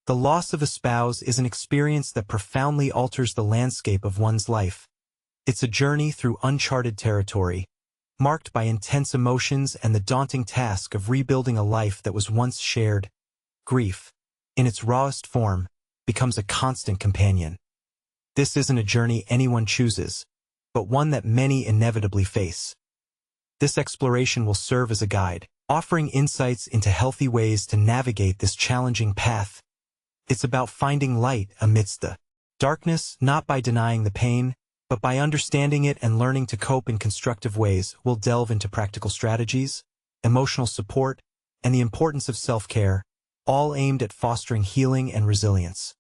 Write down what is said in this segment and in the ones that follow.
The loss of a spouse is an experience that profoundly alters the landscape of one's life. It's a journey through uncharted territory, marked by intense emotions and the daunting task of rebuilding a life that was once shared. Grief, in its rawest form, becomes a constant companion. This isn't a journey anyone chooses, but one that many inevitably face. This exploration will serve as a guide, offering insights into healthy ways to navigate this challenging path. It's about finding light amidst the darkness, not by denying the pain, but by understanding it and learning to cope in constructive ways. We'll delve into practical strategies, emotional support, and the importance of self-care, all aimed at fostering healing and resilience.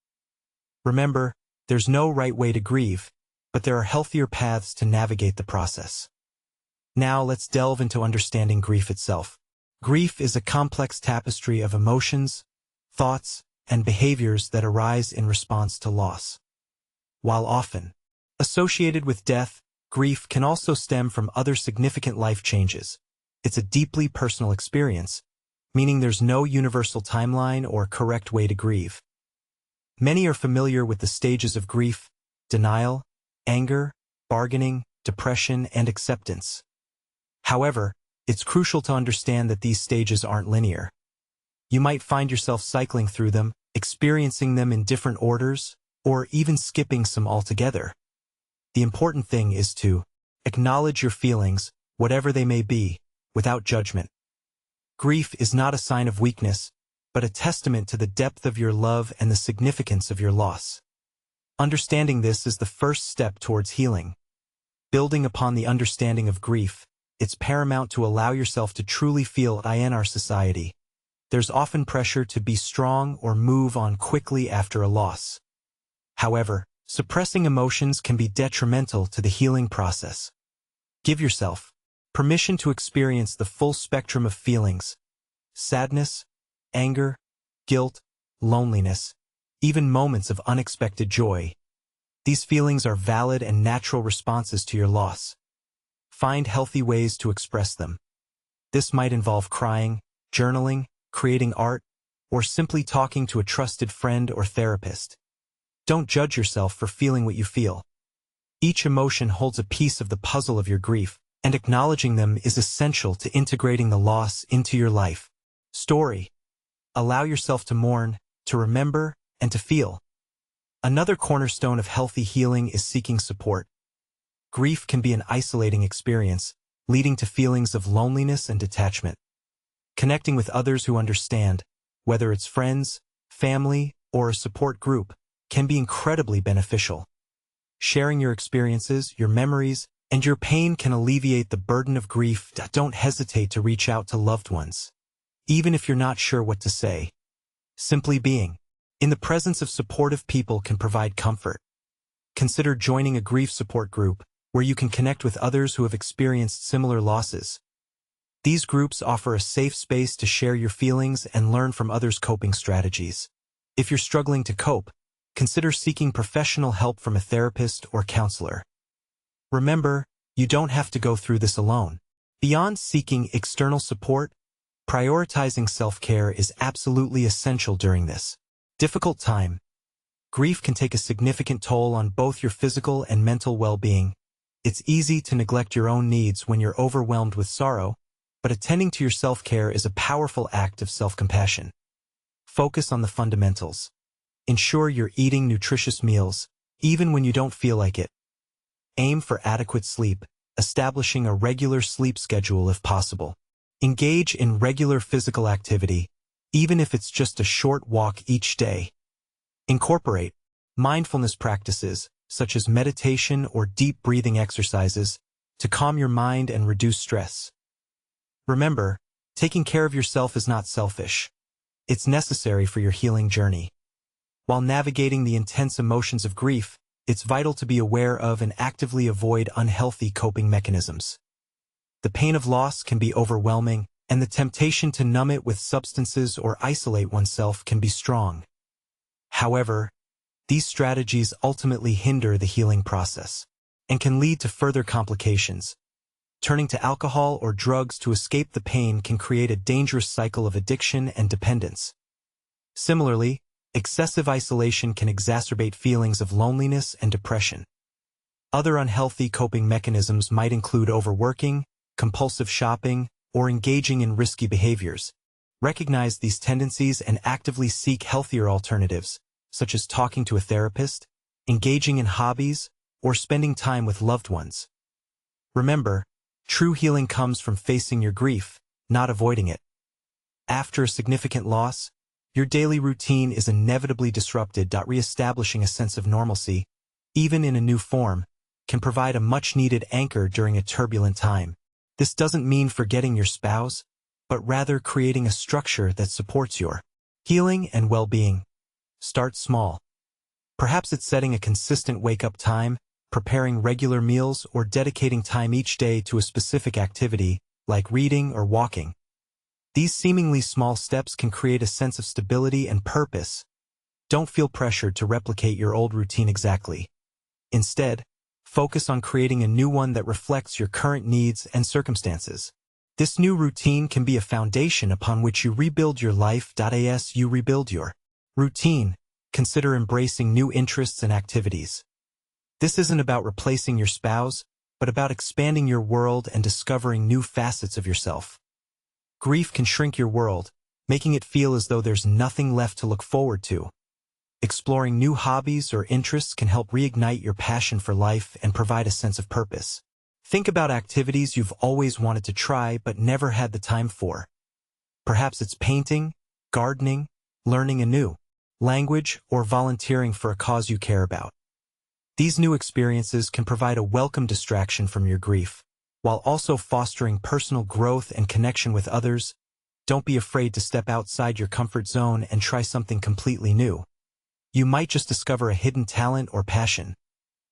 Remember, there's no right way to grieve, but there are healthier paths to navigate the process. Now let's delve into understanding grief itself. Grief is a complex tapestry of emotions, thoughts, and behaviors that arise in response to loss. While often associated with death, grief can also stem from other significant life changes. It's a deeply personal experience, meaning there's no universal timeline or correct way to grieve. Many are familiar with the stages of grief: denial, anger, bargaining, depression, and acceptance. However, it's crucial to understand that these stages aren't linear. You might find yourself cycling through them, experiencing them in different orders, or even skipping some altogether. The important thing is to acknowledge your feelings, whatever they may be, without judgment. Grief is not a sign of weakness, but a testament to the depth of your love and the significance of your loss. Understanding this is the first step towards healing. Building upon the understanding of grief, it's paramount to allow yourself to truly feel it. In our society, there's often pressure to be strong or move on quickly after a loss. However, suppressing emotions can be detrimental to the healing process. Give yourself permission to experience the full spectrum of feelings: sadness, anger, guilt, loneliness, even moments of unexpected joy. These feelings are valid and natural responses to your loss. Find healthy ways to express them. This might involve crying, journaling, creating art, or simply talking to a trusted friend or therapist. Don't judge yourself for feeling what you feel. Each emotion holds a piece of the puzzle of your grief, and acknowledging them is essential to integrating the loss into your life. Story. Allow yourself to mourn, to remember, and to feel. Another cornerstone of healthy healing is seeking support. Grief can be an isolating experience, leading to feelings of loneliness and detachment. Connecting with others who understand, whether it's friends, family, or a support group, can be incredibly beneficial. Sharing your experiences, your memories, and your pain can alleviate the burden of grief. Don't hesitate to reach out to loved ones, even if you're not sure what to say. Simply being in the presence of supportive people can provide comfort. Consider joining a grief support group, where you can connect with others who have experienced similar losses. These groups offer a safe space to share your feelings and learn from others' coping strategies. If you're struggling to cope, consider seeking professional help from a therapist or counselor. Remember, you don't have to go through this alone. Beyond seeking external support, prioritizing self-care is absolutely essential during this difficult time. Grief can take a significant toll on both your physical and mental well-being. It's easy to neglect your own needs when you're overwhelmed with sorrow, but attending to your self-care is a powerful act of self-compassion. Focus on the fundamentals. Ensure you're eating nutritious meals, even when you don't feel like it. Aim for adequate sleep, establishing a regular sleep schedule if possible. Engage in regular physical activity, even if it's just a short walk each day. Incorporate mindfulness practices, such as meditation or deep breathing exercises, to calm your mind and reduce stress. Remember, taking care of yourself is not selfish. It's necessary for your healing journey. While navigating the intense emotions of grief, it's vital to be aware of and actively avoid unhealthy coping mechanisms. The pain of loss can be overwhelming, and the temptation to numb it with substances or isolate oneself can be strong. However, these strategies ultimately hinder the healing process and can lead to further complications. Turning to alcohol or drugs to escape the pain can create a dangerous cycle of addiction and dependence. Similarly, Excessive isolation can exacerbate feelings of loneliness and depression. Other unhealthy coping mechanisms might include overworking, compulsive shopping, or engaging in risky behaviors. Recognize these tendencies and actively seek healthier alternatives, such as talking to a therapist, engaging in hobbies, or spending time with loved ones. Remember, true healing comes from facing your grief, not avoiding it. After a significant loss, your daily routine is inevitably disrupted. Re-establishing a sense of normalcy, even in a new form, can provide a much-needed anchor during a turbulent time. This doesn't mean forgetting your spouse, but rather creating a structure that supports your healing and well-being. Start small. Perhaps it's setting a consistent wake-up time, preparing regular meals, or dedicating time each day to a specific activity, like reading or walking. These seemingly small steps can create a sense of stability and purpose. Don't feel pressured to replicate your old routine exactly. Instead, focus on creating a new one that reflects your current needs and circumstances. This new routine can be a foundation upon which you rebuild your life. As you rebuild your routine, consider embracing new interests and activities. This isn't about replacing your spouse, but about expanding your world and discovering new facets of yourself. Grief can shrink your world, making it feel as though there's nothing left to look forward to. Exploring new hobbies or interests can help reignite your passion for life and provide a sense of purpose. Think about activities you've always wanted to try but never had the time for. Perhaps it's painting, gardening, learning a new language, or volunteering for a cause you care about. These new experiences can provide a welcome distraction from your grief, while also fostering personal growth and connection with others. Don't be afraid to step outside your comfort zone and try something completely new. You might just discover a hidden talent or passion.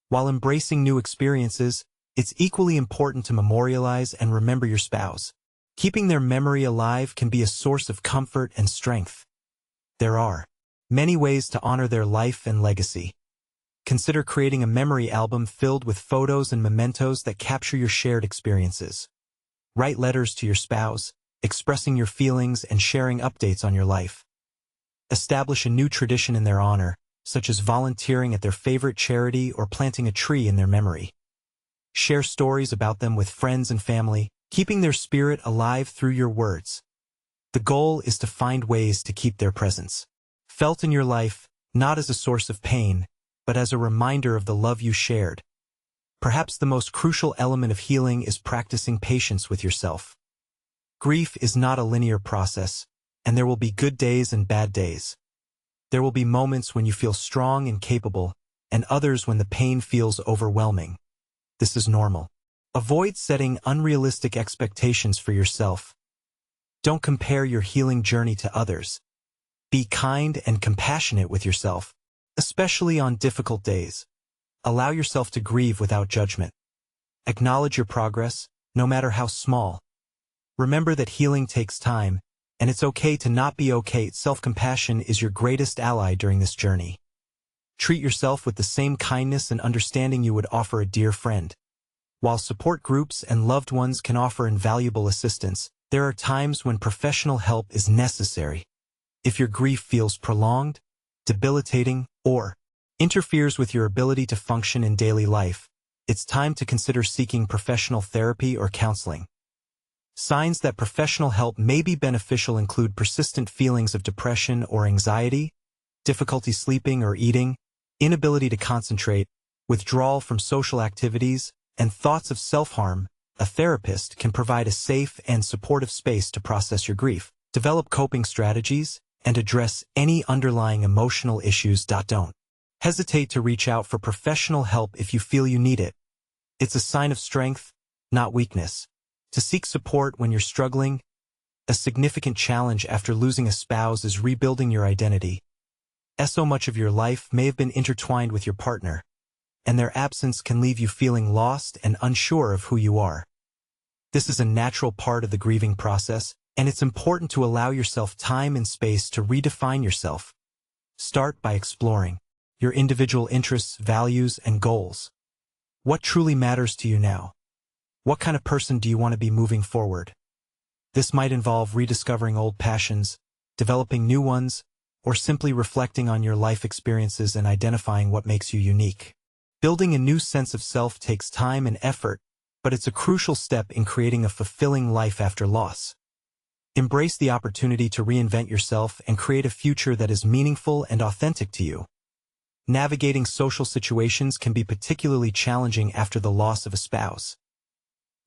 While embracing new experiences, it's equally important to memorialize and remember your spouse. Keeping their memory alive can be a source of comfort and strength. There are many ways to honor their life and legacy. Consider creating a memory album filled with photos and mementos that capture your shared experiences. Write letters to your spouse, expressing your feelings and sharing updates on your life. Establish a new tradition in their honor, such as volunteering at their favorite charity or planting a tree in their memory. Share stories about them with friends and family, keeping their spirit alive through your words. The goal is to find ways to keep their presence felt in your life, not as a source of pain, but as a reminder of the love you shared. Perhaps the most crucial element of healing is practicing patience with yourself. Grief is not a linear process, and there will be good days and bad days. There will be moments when you feel strong and capable, and others when the pain feels overwhelming. This is normal. Avoid setting unrealistic expectations for yourself. Don't compare your healing journey to others. Be kind and compassionate with yourself, especially on difficult days. Allow yourself to grieve without judgment. Acknowledge your progress, no matter how small. Remember that healing takes time, and it's okay to not be okay. Self-compassion is your greatest ally during this journey. Treat yourself with the same kindness and understanding you would offer a dear friend. While support groups and loved ones can offer invaluable assistance, there are times when professional help is necessary. If your grief feels prolonged, debilitating, or interferes with your ability to function in daily life, it's time to consider seeking professional therapy or counseling. Signs that professional help may be beneficial include persistent feelings of depression or anxiety, difficulty sleeping or eating, inability to concentrate, withdrawal from social activities, and thoughts of self-harm. A therapist can provide a safe and supportive space to process your grief, develop coping strategies, and address any underlying emotional issues. Don't hesitate to reach out for professional help if you feel you need it. It's a sign of strength, not weakness. To seek support when you're struggling, a significant challenge after losing a spouse is rebuilding your identity. So much of your life may have been intertwined with your partner, and their absence can leave you feeling lost and unsure of who you are. This is a natural part of the grieving process, and it's important to allow yourself time and space to redefine yourself. Start by exploring your individual interests, values, and goals. What truly matters to you now? What kind of person do you want to be moving forward? This might involve rediscovering old passions, developing new ones, or simply reflecting on your life experiences and identifying what makes you unique. Building a new sense of self takes time and effort, but it's a crucial step in creating a fulfilling life after loss. Embrace the opportunity to reinvent yourself and create a future that is meaningful and authentic to you. Navigating social situations can be particularly challenging after the loss of a spouse.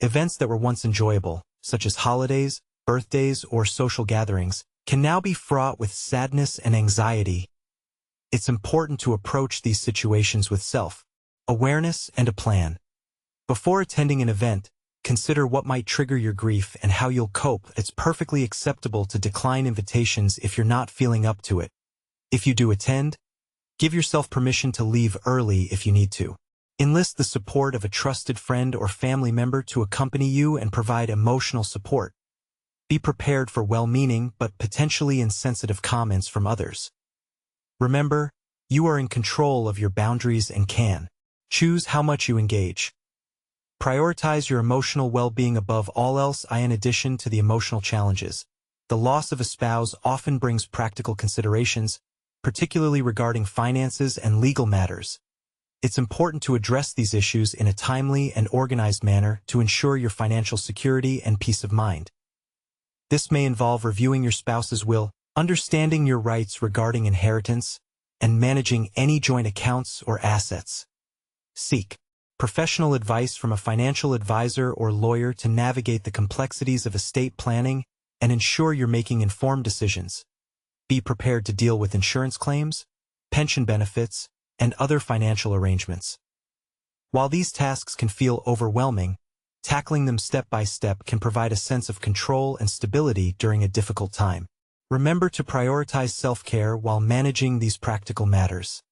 Events that were once enjoyable, such as holidays, birthdays, or social gatherings, can now be fraught with sadness and anxiety. It's important to approach these situations with self-awareness and a plan. Before attending an event, consider what might trigger your grief and how you'll cope. It's perfectly acceptable to decline invitations if you're not feeling up to it. If you do attend, give yourself permission to leave early if you need to. Enlist the support of a trusted friend or family member to accompany you and provide emotional support. Be prepared for well-meaning but potentially insensitive comments from others. Remember, you are in control of your boundaries and can choose how much you engage. Prioritize your emotional well-being above all else. In addition to the emotional challenges, the loss of a spouse often brings practical considerations, particularly regarding finances and legal matters. It's important to address these issues in a timely and organized manner to ensure your financial security and peace of mind. This may involve reviewing your spouse's will, understanding your rights regarding inheritance, and managing any joint accounts or assets. Seek professional advice from a financial advisor or lawyer to navigate the complexities of estate planning and ensure you're making informed decisions. Be prepared to deal with insurance claims, pension benefits, and other financial arrangements. While these tasks can feel overwhelming, tackling them step by step can provide a sense of control and stability during a difficult time. Remember to prioritize self-care while managing these practical matters.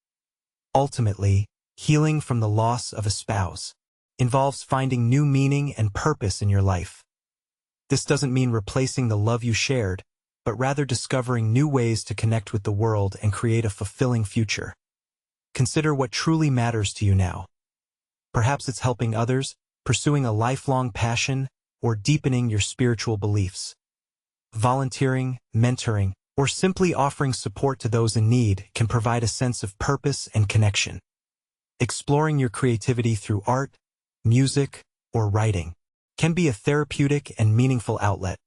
Ultimately, healing from the loss of a spouse involves finding new meaning and purpose in your life. This doesn't mean replacing the love you shared, but rather discovering new ways to connect with the world and create a fulfilling future. Consider what truly matters to you now. Perhaps it's helping others, pursuing a lifelong passion, or deepening your spiritual beliefs. Volunteering, mentoring, or simply offering support to those in need can provide a sense of purpose and connection. Exploring your creativity through art, music, or writing can be a therapeutic and meaningful outlet.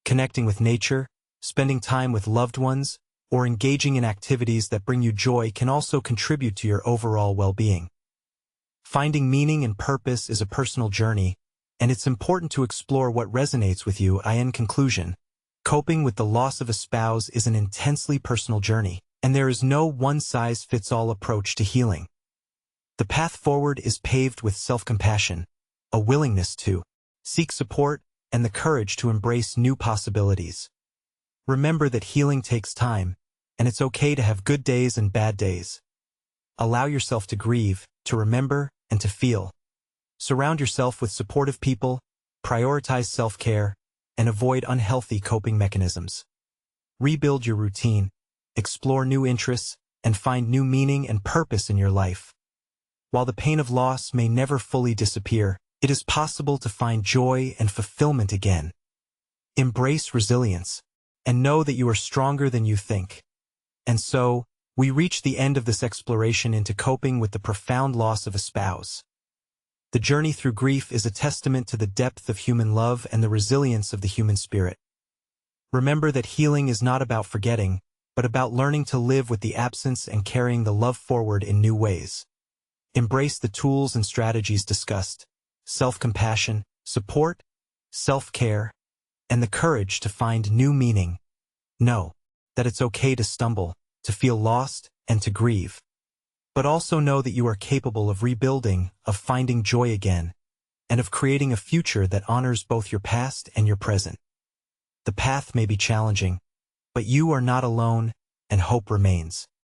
Connecting with nature, spending time with loved ones, or engaging in activities that bring you joy can also contribute to your overall well-being. Finding meaning and purpose is a personal journey, and it's important to explore what resonates with you. In conclusion, coping with the loss of a spouse is an intensely personal journey, and there is no one-size-fits-all approach to healing. The path forward is paved with self-compassion, a willingness to seek support, and the courage to embrace new possibilities. Remember that healing takes time, and it's okay to have good days and bad days. Allow yourself to grieve, to remember, and to feel. Surround yourself with supportive people, prioritize self-care, and avoid unhealthy coping mechanisms. Rebuild your routine, explore new interests, and find new meaning and purpose in your life. While the pain of loss may never fully disappear, it is possible to find joy and fulfillment again. Embrace resilience, and know that you are stronger than you think. And so, we reach the end of this exploration into coping with the profound loss of a spouse. The journey through grief is a testament to the depth of human love and the resilience of the human spirit. Remember that healing is not about forgetting, but about learning to live with the absence and carrying the love forward in new ways. Embrace the tools and strategies discussed: self-compassion, support, self-care, and the courage to find new meaning. Know that it's okay to stumble, to feel lost, and to grieve. But also know that you are capable of rebuilding, of finding joy again, and of creating a future that honors both your past and your present. The path may be challenging, but you are not alone, and hope remains.